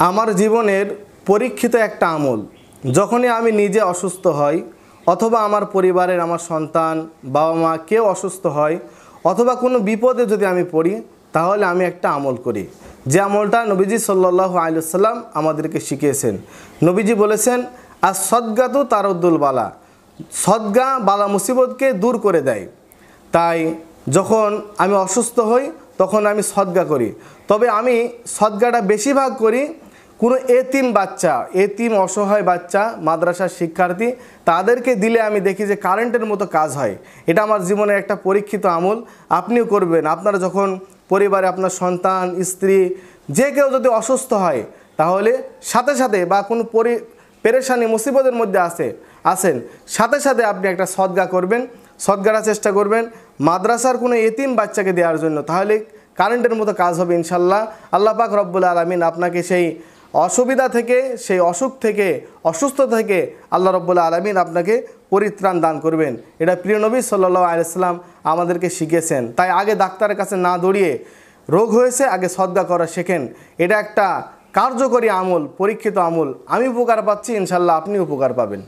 আমার জীবনের পরীক্ষিত একটা আমল, যখনই আমি নিজে অসুস্থ হই অথবা আমার পরিবারের আমার সন্তান বাবা মা কেউ অসুস্থ হয় অথবা কোনো বিপদে যদি আমি পড়ি, তাহলে আমি একটা আমল করি, যে আমলটা নবীজি সাল্লাল্লাহু আলাইহি ওয়াসাল্লাম আমাদেরকে শিখিয়েছেন। নবীজি বলেছেন, আর সদগাতু তারুদ্দুল বালা, সদগা বালা মুসিবতকে দূর করে দেয়। তাই যখন আমি অসুস্থ হই তখন আমি সদগা করি, তবে আমি সদগাটা বেশিরভাগ করি কোনো এতিম বাচ্চা, এতিম অসহায় বাচ্চা, মাদ্রাসার শিক্ষার্থী, তাদেরকে দিলে আমি দেখি যে কারেন্টের মতো কাজ হয়। এটা আমার জীবনের একটা পরীক্ষিত আমল, আপনিও করবেন। আপনারা যখন পরিবারে আপনার সন্তান স্ত্রী যে কেউ যদি অসুস্থ হয়, তাহলে সাথে সাথে বা কোনো পেরেশানি মুসিবতের মধ্যে আসেন, সাথে সাথে আপনি একটা সদগা করবেন, সদগাটা চেষ্টা করবেন মাদ্রাসার কোনো এতিম বাচ্চাকে দেওয়ার জন্য, তাহলে কারেন্টের মতো কাজ হবে ইনশাল্লাহ। আল্লাহ পাক রব্বুল আলামিন আপনাকে সেই অসুবিধা থেকে, সেই অসুখ থেকে, অসুস্থ থেকে আল্লাহ রব্বুল আলামিন আপনাকে পরিত্রাণ দান করবেন। এটা প্রিয় নবী সাল্লাল্লাহু আলাইহি ওয়াসাল্লাম আমাদেরকে শিখিয়েছেন। তাই আগে ডাক্তারের কাছে না দৌড়িয়ে, রোগ হয়েছে আগে সদগা করা শেখেন। এটা একটা কার্যকরী আমল, পরীক্ষিত আমল। আমি উপকার পাচ্ছি, ইনশাল্লাহ আপনি উপকার পাবেন।